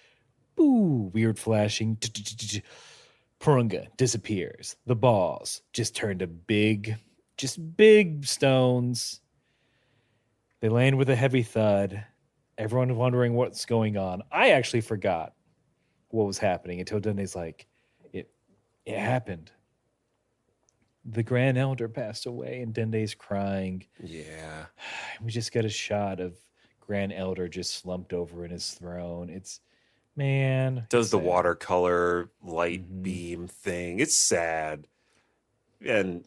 boo, weird flashing. Purunga disappears. The balls just turn to big stones. They land with a heavy thud. Everyone wondering what's going on. I actually forgot what was happening until Dende's like, it happened. The Grand Elder passed away, and Dende's crying. Yeah. We just got a shot of Grand Elder just slumped over in his throne. It's, man. Does it's the sad. watercolor light beam thing. It's sad. And,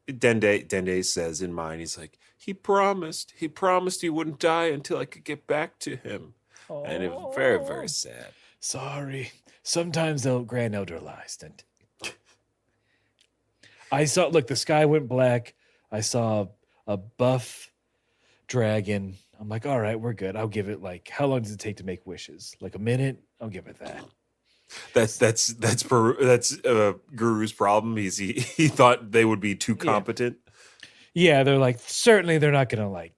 Dende says in mind, he's like, he promised he wouldn't die until I could get back to him. And it was very, very sad. Sorry. Sometimes the Grand Elder lies. I saw, look, the sky went black. I saw a buff dragon. I'm like, all right, we're good. I'll give it how long does it take to make wishes? Like a minute? I'll give it that. That's Guru's problem. He thought they would be too competent. Yeah, they're like, certainly they're not gonna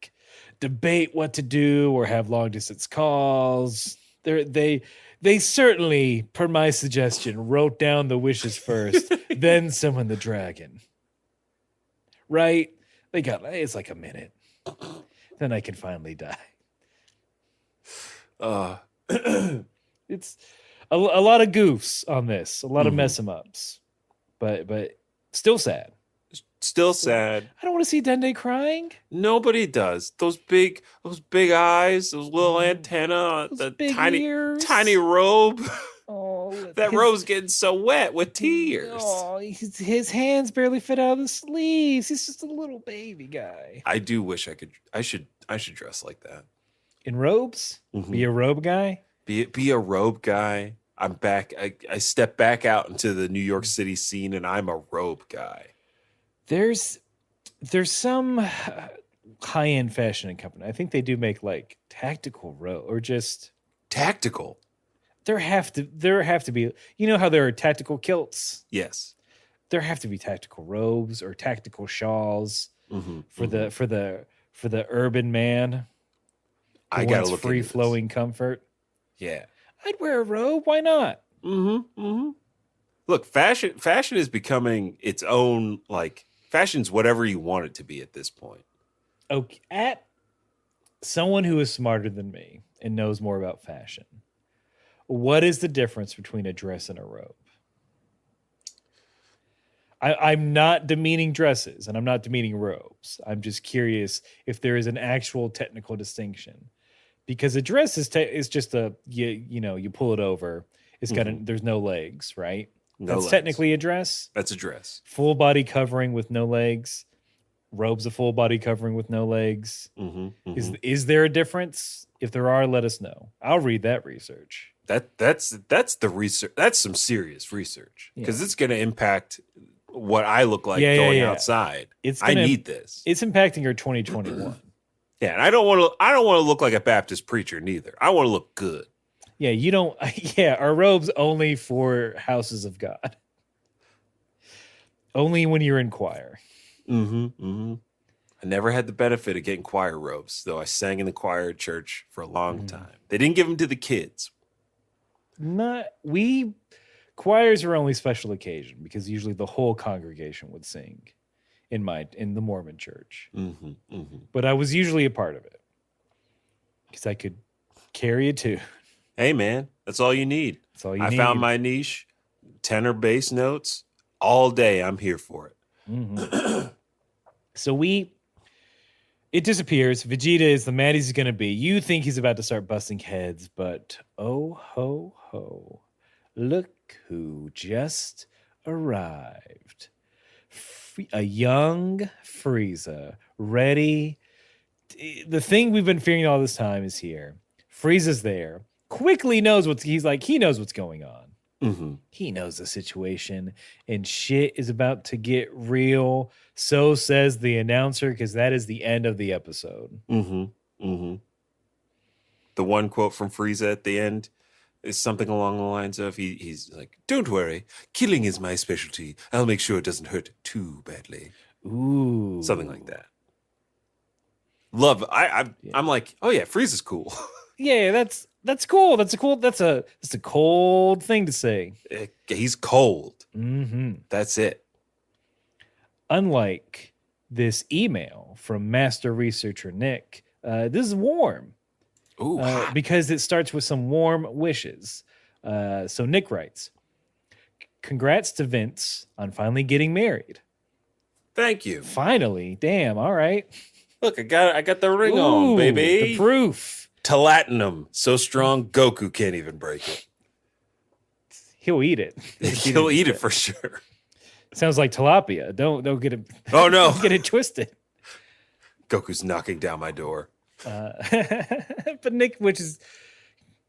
debate what to do or have long distance calls. They certainly, per my suggestion, wrote down the wishes first, then summoned the dragon. Right? It's like a minute. Then I can finally die. It's a lot of goofs on this, a lot of mess em ups, but still sad. Still sad. I don't want to see Dende crying. Nobody does. Those big eyes, those little antenna, Those the big tiny ears. tiny robe. Oh, That robe's getting so wet with tears. Oh, his hands barely fit out of the sleeves. He's just a little baby guy. I do wish I should dress like that. In robes? Be a robe guy? Be a robe guy. I'm back. I step back out into the New York City scene and I'm a robe guy. There's some high-end fashion company. I think they do make tactical robe or just Tactical. there have to be, how there are tactical kilts? Yes. There have to be tactical robes or tactical shawls for the urban man. I Who gotta wants look free into this. flowing comfort. Yeah. I'd wear a robe. Why not? Look, fashion is becoming its own, fashion's whatever you want it to be at this point. Okay, at someone who is smarter than me and knows more about fashion, what is the difference between a dress and a robe? I'm not demeaning dresses and I'm not demeaning robes. I'm just curious if there is an actual technical distinction, because a dress is just you pull it over. It's got there's no legs, right? No That's legs. technically a dress. That's a dress. Full body covering with no legs. Robe's a full body covering with no legs. Is there a difference? If there are, let us know. I'll read that research. That's the research. That's some serious research because it's going to impact what I look like going outside. I need this. It's impacting your 2021. Yeah, and I don't want to look like a Baptist preacher neither. I want to look good. Yeah, you don't. Yeah, our robes only for houses of God. Only when you're in choir. I never had the benefit of getting choir robes, though I sang in the choir at church for a long time. They didn't give them to the kids. Choirs are only special occasion because usually the whole congregation would sing in the Mormon church. But I was usually a part of it because I could carry a tune. Hey man, that's all you need. That's all you I need. found my niche, tenor bass notes all day. I'm here for it. So it disappears. Vegeta is the man he's going to be. You think he's about to start busting heads, but oh ho ho. Look who just arrived. A young Frieza, ready. The thing we've been fearing all this time is here. Frieza's there. Quickly knows he knows what's going on. Mm-hmm. He knows the situation, and shit is about to get real. So says the announcer, because that is the end of the episode. Mm-hmm. Mm-hmm. The one quote from Frieza at the end is something along the lines of he's like, "Don't worry, killing is my specialty. I'll make sure it doesn't hurt too badly." Ooh, Something like that. Love. I'm like, oh yeah, Frieza's cool. Yeah, that's cool. That's a cold thing to say. He's cold. Mm-hmm. That's it. Unlike this email from Master Researcher Nick, this is warm. Ooh, because it starts with some warm wishes. So Nick writes, "Congrats to Vince on finally getting married." thank you. Finally, damn. All right. Look, I got the ring Ooh, on, baby. the proof. Talatinum, so strong Goku can't even break it. He'll eat it. He'll eat it for sure. Sounds like tilapia. Don't get it. Oh no, Don't get it twisted. Goku's knocking down my door. But Nick, which is,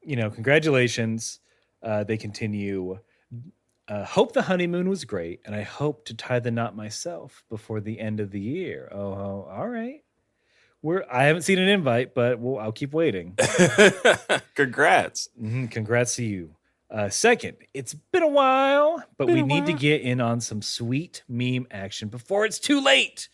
congratulations. They continue. Hope the honeymoon was great, and I hope to tie the knot myself before the end of the year. Oh, all right. I haven't seen an invite, but I'll keep waiting. Congrats. Congrats to you. Second, it's been a while, but we need to get in on some sweet meme action before it's too late.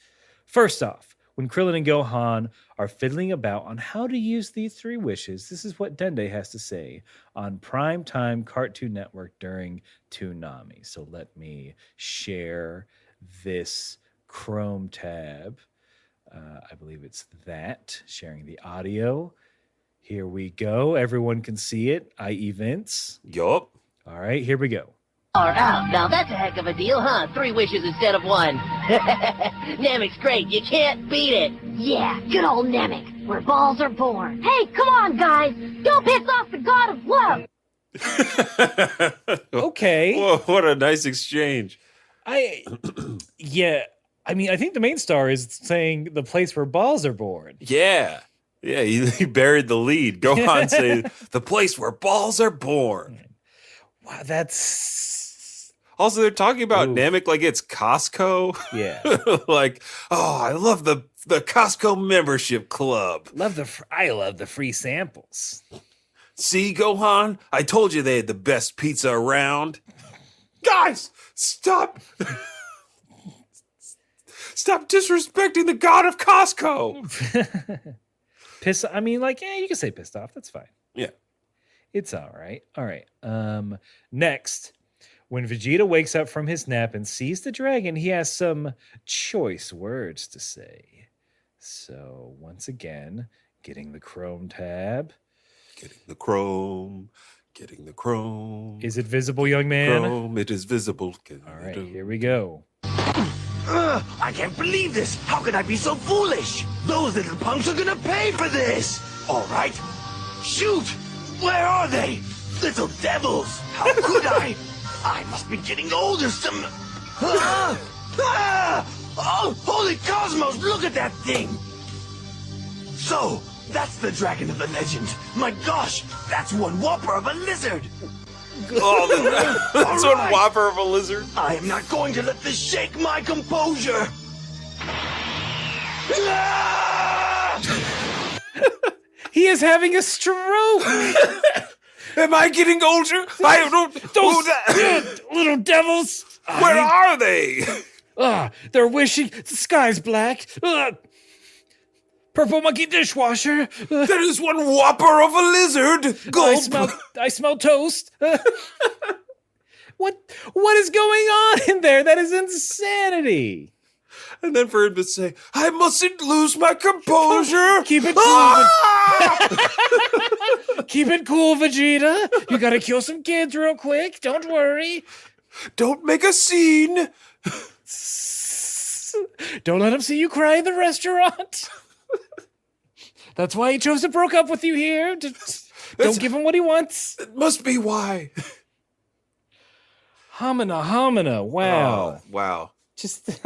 First off, when Krillin and Gohan are fiddling about on how to use these 3 wishes, this is what Dende has to say on primetime Cartoon Network during Toonami. So let me share this Chrome tab. I believe it's that, sharing the audio. Here we go. Everyone can see it, i.e. Vince. Yup. All right, here we go. Far out. Now that's a heck of a deal, huh? 3 wishes instead of 1. Namek's great. You can't beat it. Yeah, good old Namek, where balls are born. Hey, come on, guys. Don't piss off the god of love. Okay. Whoa, what a nice exchange. I mean, I think the main star is saying the place where balls are born. Yeah. Yeah, he buried the lead. Gohan say the place where balls are born. Wow, that's... Also, they're talking about Ooh. Namek like it's Costco. Yeah. Like, oh, I love the Costco membership club. I love the free samples. See, Gohan? I told you they had the best pizza around. Guys, stop. Stop disrespecting the god of Costco. You can say pissed off. That's fine. Yeah. It's all right. All right. Next, when Vegeta wakes up from his nap and sees the dragon, he has some choice words to say. So once again, getting the Chrome tab. Getting the chrome. Is it visible, young man? Chrome, it is visible. All right, here we go. I can't believe this. How could I be so foolish? Those little punks are gonna pay for this. All right. Shoot. Where are they? Little devils. How could I? I must be getting old or some... Oh, holy cosmos, look at that thing. So, that's the dragon of the legend. My gosh, that's one whopper of a lizard. Oh, that's All one right. whopper of a lizard. I am not going to let this shake my composure. Ah! He is having a stroke. Am I getting older? I don't. Little devils. Where are they? They're wishing the sky's black. Purple monkey dishwasher. There is one whopper of a lizard. Gulp. I smell toast. What is going on in there? That is insanity. And then for him to say, I mustn't lose my composure. Keep it cool. Ah! Keep it cool, Vegeta. You gotta kill some kids real quick. Don't worry. Don't make a scene. Don't let him see you cry in the restaurant. That's why he chose to broke up with you here. Don't give him what he wants. It must be why. Hamina. Wow. Oh, wow. Just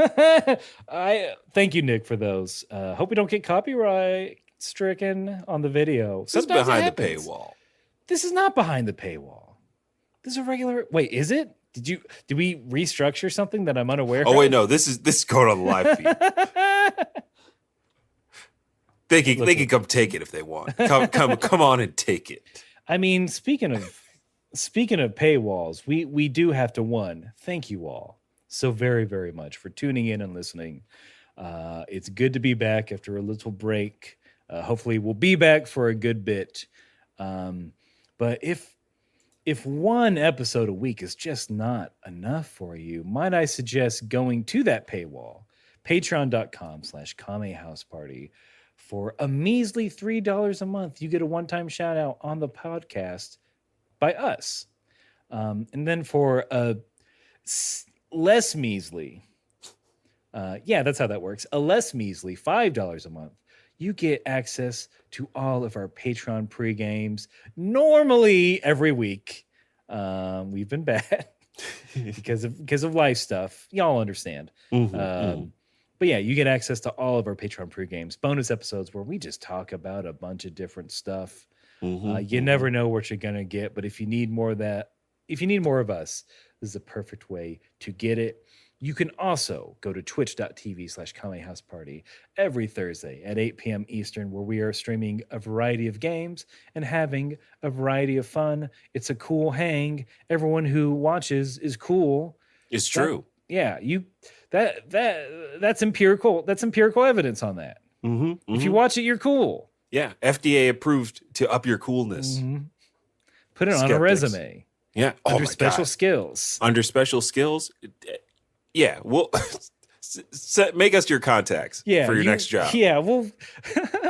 I thank you, Nick, for those. Hope we don't get copyright stricken on the video. This is Sometimes it behind the happens. paywall. This is not behind the paywall. This is a regular. Wait, is it? Did we restructure something that I'm unaware of? Oh wait, no, this is going on the live feed. They can come take it if they want. Come on and take it. I mean, speaking of paywalls, we do have to thank you all so very, very much for tuning in and listening. It's good to be back after a little break. Hopefully we'll be back for a good bit. But if one episode a week is just not enough for you, might I suggest going to that paywall, patreon.com/Kame House Party. For a measly $3 a month, you get a one-time shout out on the podcast by us. And then for a less measly, that's how that works. A less measly $5 a month, you get access to all of our Patreon pre-games, normally every week. We've been bad because of life stuff. Y'all understand. But yeah, you get access to all of our Patreon pre-games, bonus episodes where we just talk about a bunch of different stuff. You never know what you're gonna get, but if you need more of us, this is a perfect way to get it. You can also go to twitch.tv/Kame House Party every Thursday at 8 p.m. Eastern, where we are streaming a variety of games and having a variety of fun. It's a cool hang. Everyone who watches is cool. It's true. That's empirical. That's empirical evidence on that. If you watch it, you're cool. Yeah, FDA approved to up your coolness. Put it on a resume. Yeah, under special skills. Under special skills. Yeah, well, make us your contacts for your next job. Yeah, we'll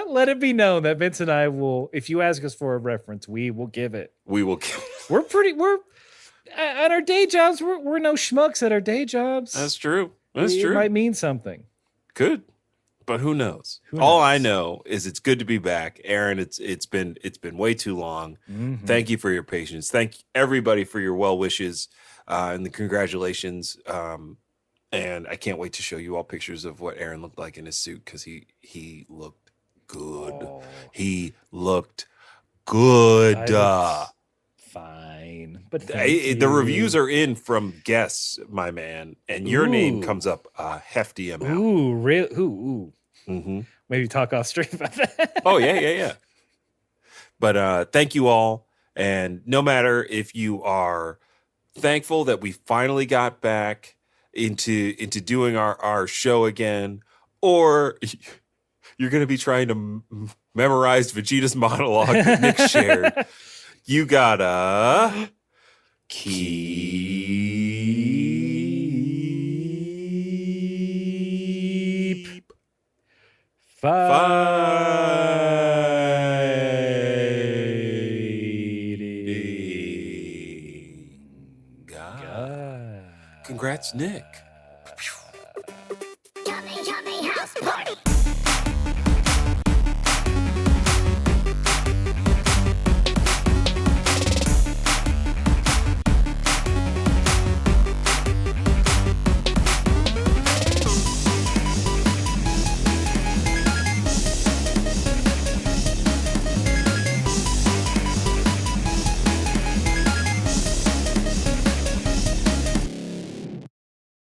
let it be known that Vince and I will. If you ask us for a reference, we will give it. We're at our day jobs. We're no schmucks at our day jobs. That's true. It might mean something. Good, but who knows? All I know is it's good to be back, Aaron. It's been way too long. Thank you for your patience. Thank everybody for your well wishes and the congratulations. And I can't wait to show you all pictures of what Aaron looked like in his suit because he looked good. Oh. He looked good. Fine, but the reviews are in from guests, my man, and your name comes up a hefty amount. Ooh, really? Ooh. Maybe talk off straight about that. Oh yeah. But thank you all, and no matter if you are thankful that we finally got back into doing our show again, or you're going to be trying to memorize Vegeta's monologue that Nick shared. You gotta keep fighting. Congrats, Nick. Kame House Party.